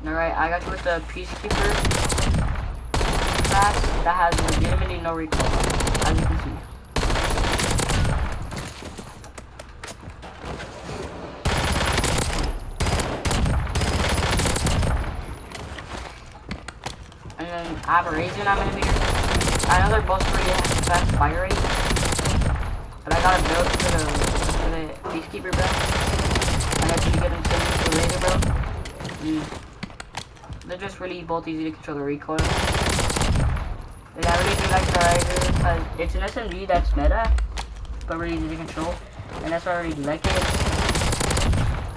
Alright, I got you with the Peacekeeper class that has legitimately no recoil, as you can see. And then I have a Razor 9mm. I know they're both pretty fast fire rate, but I got a build for the Peacekeeper build. And that's pretty good instead of the Razor build. They're just really both easy to control the recoil. And I really do like the Razor because it's an SMG that's meta, but really easy to control. And that's why I really do like it.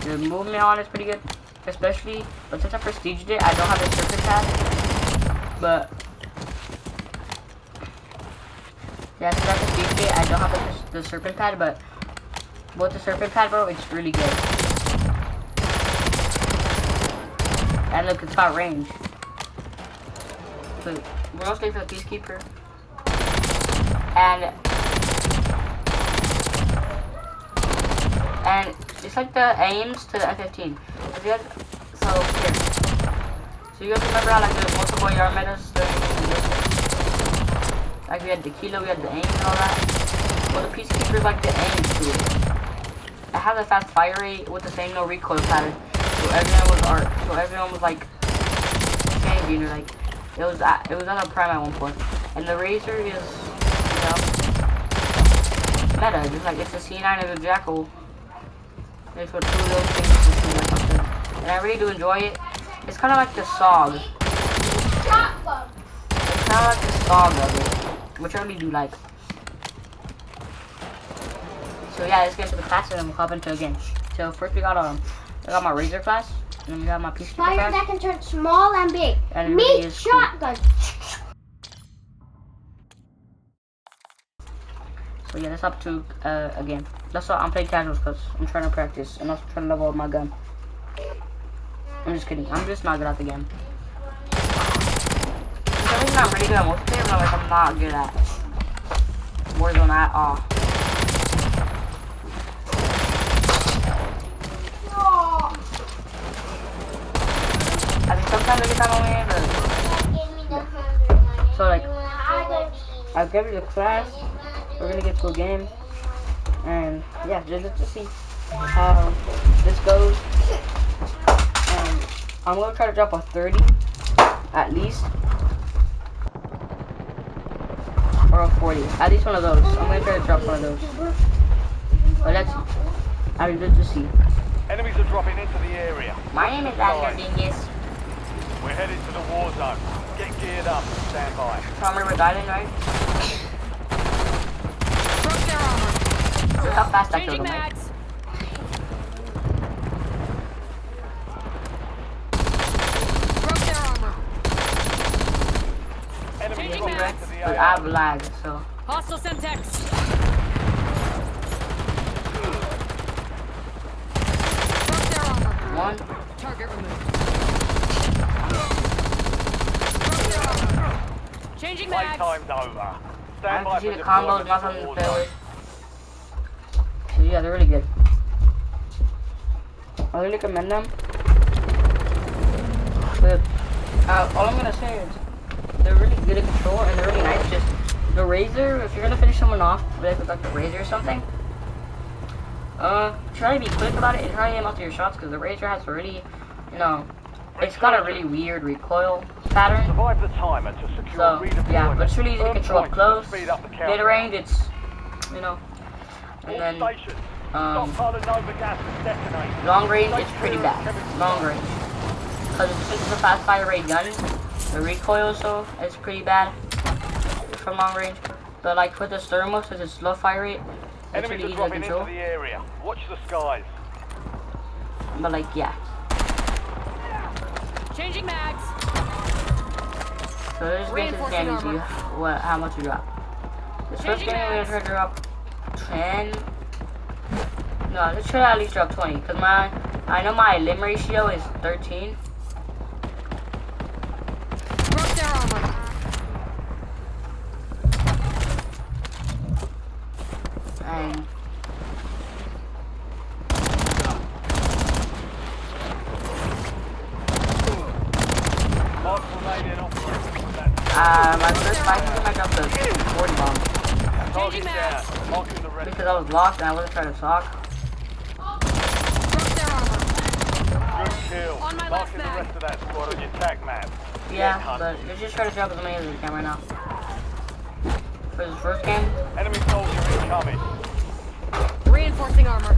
The movement on it's pretty good, especially, but since I prestiged it, I don't have the Serpent Pad. But yeah, since I prestiged it, I don't have the Serpent Pad, but with the Serpent Pad, bro, it's really good. And look, it's got range. But we're gonna stay for the Peacekeeper. And it's like the aims to the M15. So here. So you guys remember how like there's multiple AR metas? Like we had the Kilo, we had the aim and all that. Well, the Peacekeeper is like the aim to it. It has a fast fire rate with the same no recoil pattern. So everyone was like changing, or like it was at a prime at one point. And the Razor is, you know, meta. Just like it's the C9 of the Jackal. It's what two of those things is, and I really do enjoy it. It's kind of like the SOG. It's kind of like the SOG of it, which I really do like. So yeah, let's get into the class and then we'll hop into a game. So first I got my Razor class, and then we got my Peacekeeper class. Fire that can turn small and big. And Me, shotgun. Cool. So yeah, let's hop to a game. That's all. I'm playing casuals because I'm trying to practice and also trying to level up my gun. I'm just kidding. I'm just not good at the game. For some reason I'm really good at multiplayer, but like I'm not good at Warzone at all. I mean, sometimes every time I win, but so like I'll give you the class. We're gonna get to a game, and yeah, let's just see how this goes. And I'm gonna try to drop a 30 at least, or a 40, at least one of those. I'm gonna try to drop one of those. But let's just see. Enemies are dropping into the area. My name is Adler Dingus. We're headed to the war zone. Get geared up. Stand by. Tommy with Island, right? Broke their armor. Look how fast I killed Changing him, right? mags. Broke their armor. Enemies Changing dropping mags. into the But I AO. have lag, so. Hostile Semtex. Broke their armor. One. Target removed. Broke their armor. Changing mags. Playtime's over. I Stand have by to see for the combos, deployment not to on the the war fairway. zone. So yeah, they're really good. I really recommend them. But all I'm gonna say is they're really good at control and they're really nice. Just the Razor, if you're gonna finish someone off with like the Razor or something, try to be quick about it and try to aim out to your shots, because the Razor has really, you know, it's got a really weird recoil pattern. Survive the timer to secure So redeployment. yeah, but it's really easy to Earn control up points close. to speed up the Mid countdown. range, it's, you know, and All then stations. Stockpile of Nova gas is detonated. long range, Stay it's pretty clear of bad. chemical Long fire. range. Because since it's a fast fire rate gun, the recoil so is pretty bad from long range. But like with the thermal, since it's low fire rate, it's Enemies really are easy to dropping control. into the area. Watch the skies. But like yeah. Changing mags. So let's get to this Reinforcing game and see how much we drop. This first Changing game we're gonna mags. try to drop 10. No, let's try to at least drop 20. Cause I know my limb ratio is 13. Broke their armor. And the 40 bomb. Target Changing down. mags. Marking the rest. Because I was locked and I wasn't trying to talk. Broke their armor. Good kill. On my left Marking the mag. rest of that squad on your tac map. Yeah, Get but hunting. they're just trying to drop as many as they can right now. For this first game, Enemy soldier incoming. Reinforcing armor.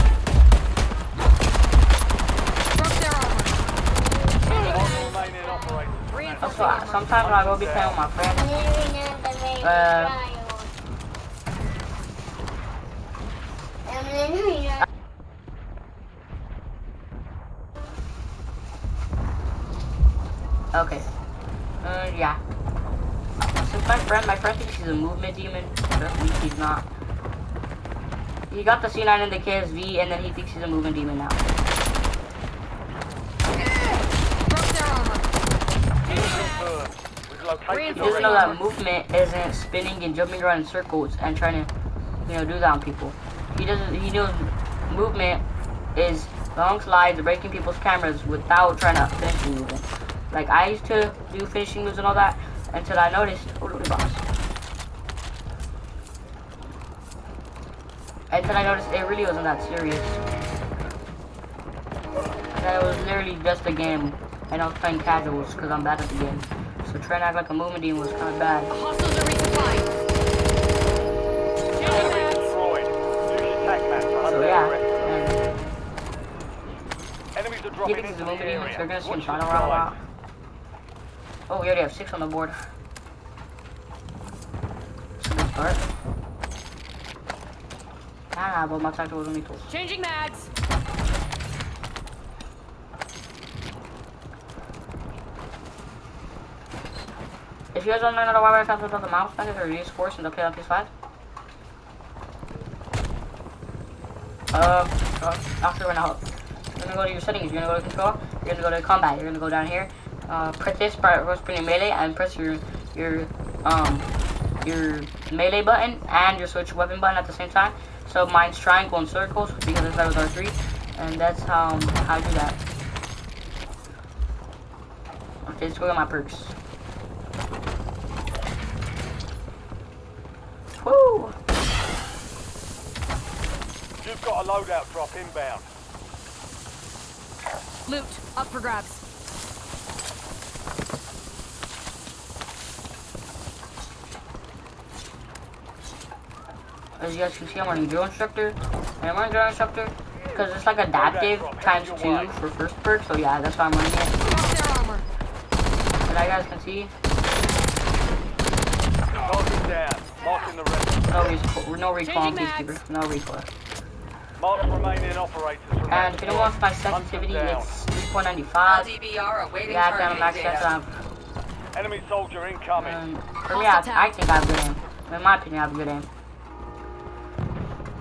Broke their armor. Changing All mags. remaining operators. Reinforcing so armor. sometimes when I go be playing with my friends, okay. Yeah. Since my friend thinks he's a movement demon. Trust me, he's not. He got the C9 in the KSV, and then he thinks he's a movement demon now. Broke their armor. Changing mags. We've located He the doesn't rest know of that movement isn't spinning and jumping around in circles and trying to, do that on people. He knows movement is long slides, breaking people's cameras without trying to finish the movement. Like, I used to do finishing moves and all that until I noticed, until I noticed it really wasn't that serious. That it was literally just a game, and I was playing casuals because I'm bad at the game. So trying to act like a movement demon was kind of bad. Hostiles are resupplying. Changing enemy mags. destroyed. Use your tac map to hunt So down yeah, the rest of them. and Enemies are he dropping thinks he's into a the movement demon, so area. they're gonna see him Watch shot your around a lot. skies. Oh, we already have 6 on the board. It's a good start. Ah, but my tactical was only tools. Changing mags. If you guys want to know why I talked about the mouse package or use force and play on PS5, after we're gonna go to your settings, you're gonna go to control, you're gonna go to combat, you're gonna go down here, press this for spinning melee, and press your melee button and your switch weapon button at the same time. So mine's triangle and circles because it's that with R3, and that's how I do that. Okay, let's go get my perks. Woo! You've got a loadout drop inbound. Loot. Up for grabs. As you guys can see, I'm running drill instructor, and I'm running drill instructor because it's like adaptive times 2 for first perk. So yeah, that's why I'm running it. Broke their armor. As you guys can see, Target down. Marking the rest. no recoil on Changing Peacekeeper, no recoil. Mark remaining operators from And if that anyone wants my squad. Hunt them sensitivity, down. it's 3.95. LDBR awaiting Yeah, down targeting max data. sense. Enemy soldier incoming. For me, I think I have good aim. In my opinion, I have good aim.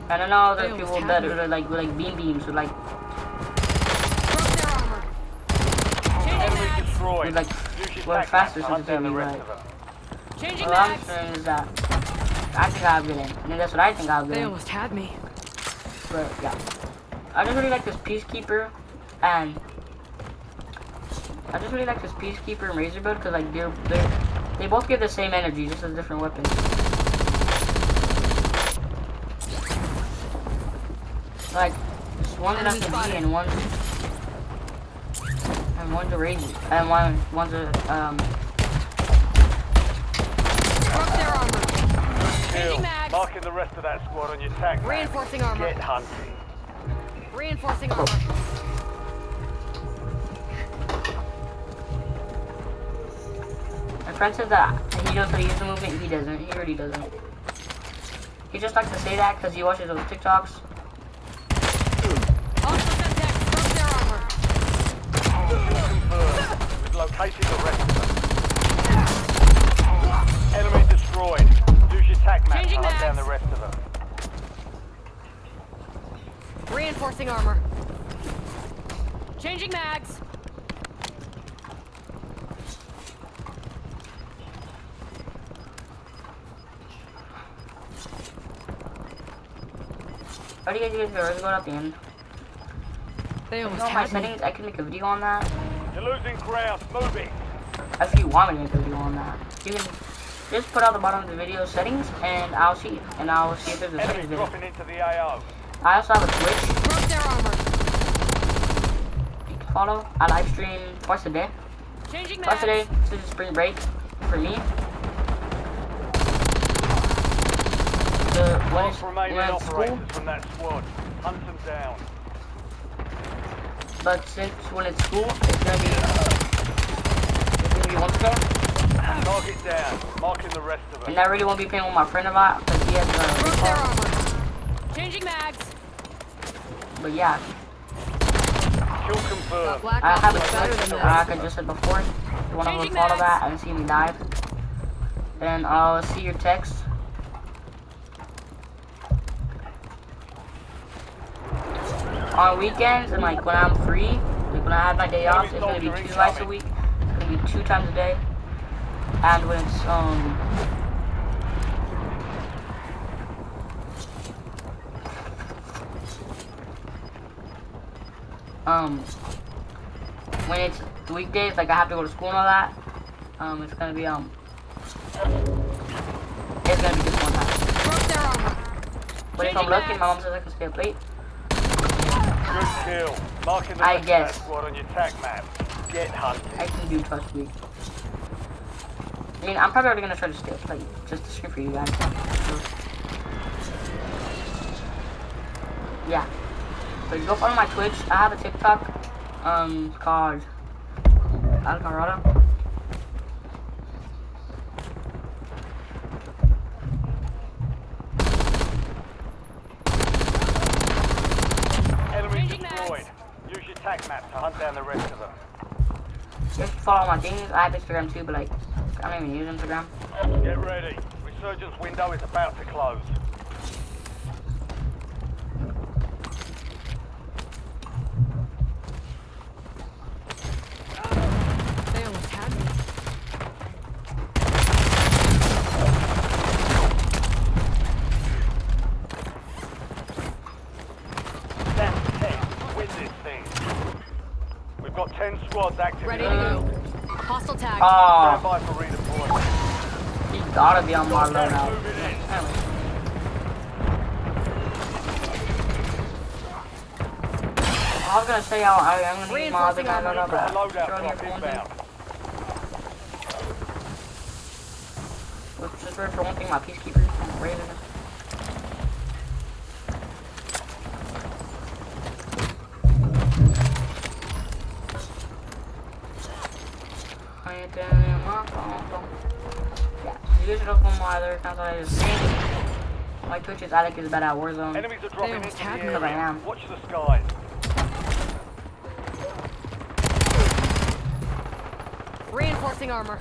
And I know there's people that are like with like beams with like Broke their armor. Changing Enemy mags. destroyed. with like Use your well, tac faster map to hunt down the sensitivity, rest right? of them. Changing What I'm mags. saying is that I think I have good aim. And that's what I think I have good They aim. almost had me. But yeah, I just really like this Peacekeeper and Razor build because like they both give the same energy, just as different weapons. Like just one's an Enemy SMG spotted. and one's a Razor and one's a Broke their armor. Kill. Changing mags. Marking the rest of that squad on your tac map. Reinforcing armor. Get hunting. Reinforcing armor. My friend says that he knows how to use the movement. He doesn't. He really doesn't. He just likes to say that because he watches those TikToks. Hostiles on deck. Broke their armor. Confirmed. We've located the rest of them. Enemy destroyed. Use your tac map to Changing hunt down mags. the rest of them. Reinforcing armor. Changing mags. How do you guys going up the end? They You almost know my had me. settings, I can make a video on that. You're losing ground. Moving. If you want me to make a video on that. You can just put out the bottom of the video settings, and I'll see. And I'll see if there's a settings Enemies video. dropping into the AO. I also have a Twitch. Broke their armor. You can follow. I live stream twice a day. Changing Twice a mags. day. This is spring break for me. When Last remaining it's school, operators from that squad. Hunt them down. but since when it's school, it's gonna be one star. Target down. Marking the rest of them. And I really won't be playing with my friend a lot because he has Broke their a armor. Changing mags. But yeah, Kill confirmed. Black I have a Ops is better Twitch, than like I this. just said before. If you wanna go Changing follow mags. that and see me live, then I'll see your text. On weekends and like when I'm free, like when I have my day off, it's gonna be 2 nights a week. It's gonna be 2 times a day. And when it's when it's weekdays, like I have to go to school and all that, it's gonna be it's gonna be just one time. Broke their armor. But if I'm Changing lucky, mags. my mom says I can stay up late. Good kill. Marking the I rest of guess. that squad on your tac map. Get hunted. I can do trust week. I mean, I'm probably already gonna try to stay up late just to stream for you guys. Yeah. So you go follow my Twitch. I have a TikTok, called Alvarado. Enemy Changing destroyed. Use your tac map to hunt down the rest of them. Just follow my things. I have Instagram too, but like, I don't even use Instagram. Get ready. Resurgence window is about to close. They almost had me. That's 10. Win this thing. We've got 10 squads active. Ready in to the go. Hostile tag. Oh, Stand by for redeployment. he gotta be on my Got loadout. moving in. I was gonna say I'm gonna use my other guy loadout, Got a but loadout throw drop here inbound. which is weird for one thing, my peacekeeper is raising it. Yeah, use it up on my other accounts that I just seen. My Twitch is Alec is bad at Warzone. Enemies are dropping almost into had the me. Because I area. am. Watch the skies. Reinforcing armor.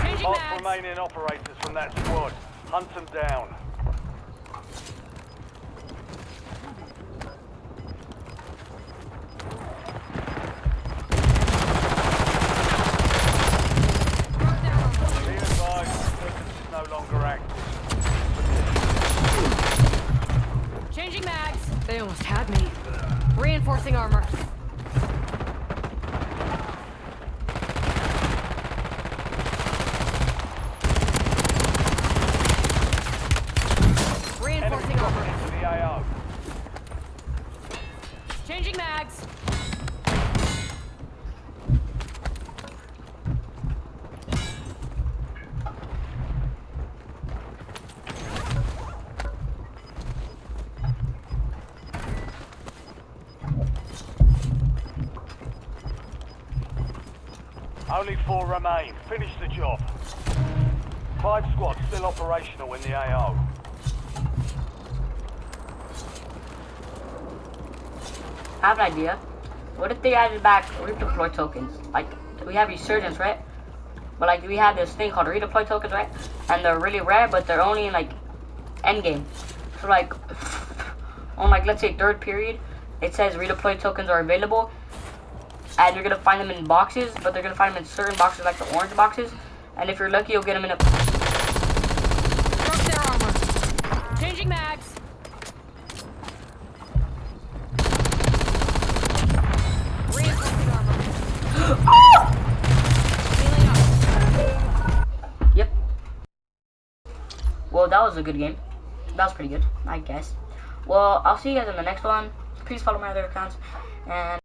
Changing Mark mags. remaining operators from that squad. Hunt them down. Broke their armor. Be advised, Resurgence is no longer active. Changing mags. They almost had me. Reinforcing armor. Enemies Reinforcing dropping armor. into the AO. Changing mags. Only 4 remain. Finish the job. 5 squads still operational in the AO. I have an idea. What if they added back redeploy tokens? Like, we have Resurgence, right? But like, we have this thing called redeploy tokens, right? And they're really rare, but they're only in like endgame. So like, on like, let's say 3rd period, it says redeploy tokens are available. And you're gonna find them in boxes, but they're gonna find them in certain boxes, like the orange boxes. And if you're lucky, you'll get them in a... Broke their armor. Changing mags. Reinforcing armor. Healing up. Well, that was a good game. That was pretty good, I guess. Well, I'll see you guys in the next one. Please follow my other accounts, and